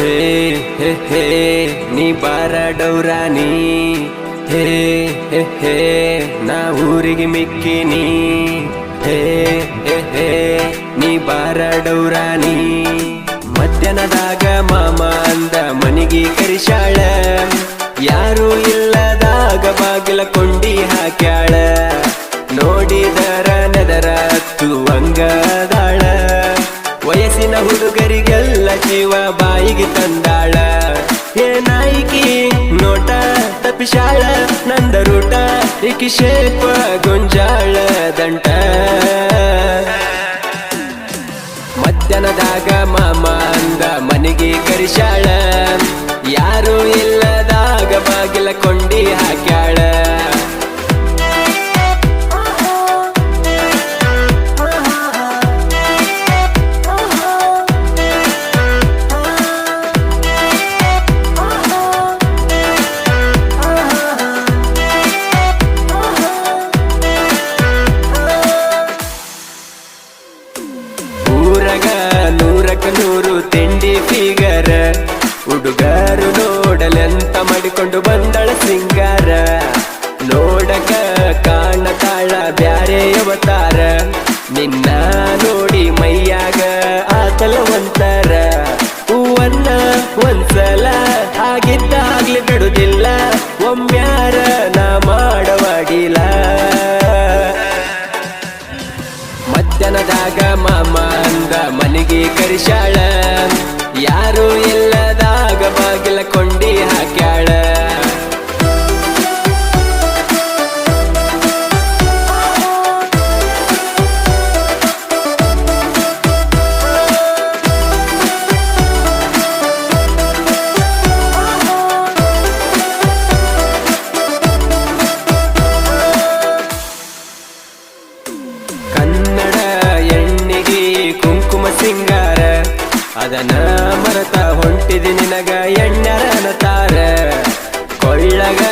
ಹೇ ಹೇ ಹೇ ನೀ ಬಾರಡೌರಾನಿ ಹೇ ಹೇ ಹೇ ನಾ ಊರಿಗೆ ಮಿಕ್ಕಿನಿ ಹೇ ಹೇ ಹೇ ನೀ ಬಾರಡೌರಾನಿ ಮಧ್ಯಾಹ್ನದಾಗ ಮಾಮ ಅಂದ ಮನಿಗಿ ಕರಿಶಾಳ ಯಾರು ಇಲ್ಲದಾಗ ಬಾಗಿಲ ಕೊಂಡಿ ಹಾಕ್ಯಾಳ ನೋಡಿದರ ನೆದರ ಹತ್ತುವಂಗದಾಳ ವಯಸ್ಸಿನ ಹುಡುಗರಿಗೆಲ್ಲ ಜೀವ ಬಾಯಿಗೆ ತಂದಾಳ ಏನಾಯಿಕಿ ನೋಟ ತಪ್ಪಿಶಾಳ ನಂದ ರೂಟ ಇಕಿ ಶೇಪ ಗೊಂಜಾಳ ದಂಟ ಮಧ್ಯಾಹ್ನದಾಗ ಮಾಮ ಅಂದ ಮನೆಗೆ ಕರಿಶಾಳ ಯಾರು ಇಲ್ಲದಾಗ ಬಾಗಿಲ ಕೊಂಡಿ ಹಾಕ್ಯಾಳ ನೂರು ತಿಂಡಿ ಫಿಗರ ಹುಡುಗರು ನೋಡಲೆಂತ ಮಾಡಿಕೊಂಡು ಬಂದಳ ಸಿಂಗಾರ ನೋಡಕ ಕಾಣತಾಳ ಬ್ಯಾರೆ ಅವತಾರ ನಿನ್ನ ನೋಡಿ ಮೈಯಾಗ ಆತಲ ಒಂತರ ಹೂವನ್ನ ಒಂದ್ಸಲ ಆಗಿದ್ದಾಗ್ಲಿ ಬಿಡುದಿಲ್ಲ ಒಮ್ಮ್ಯಾರ ನಾ ಮಾಡವಾಡಿಲ್ಲ ಮಧ್ಯಾಹ್ನದಾಗ ಮಾಮ ಅಂದ ಮನೆಗೆ ಕರಿಶಾಳ ಯಾರು ಇಲ್ಲದಾಗ ಬಾಗಿಲ ಕೊಂಡಿ ಹಾಕ್ಯಾಳ ಸಿಂಗಾರ ಅದನ್ನ ಮರತ ಹೊಂಟಿದಿ ನಿನಗ ಎಣ್ಣರನ ತಾರ ಕೊಳ್ಳಗ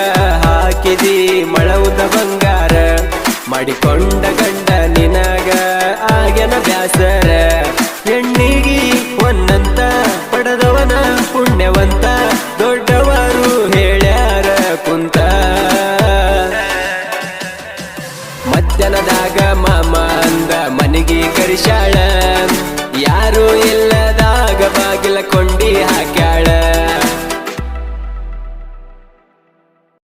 ಹಾಕಿದಿ ಮಳವುದ ಬಂಗಾರ ಮಾಡಿಕೊಂಡ ಗಂಡ ನಿನಗ ಆಗನ ಬ್ಯಾಸರ ಎಣ್ಣಿಗಿ ಒಂದಂತ ಪಡೆದವನ ಪುಣ್ಯವಂತ ದೊಡ್ಡವರು ಹೇಳ್ಯಾರ ಕುಂತ ಮಧ್ಯಾಹ್ನದಾಗ ಮಾಮ ಅಂದ ಮನೆಗೆ ಕರಿಶಾಳ ಯಾರು ಇಲ್ಲ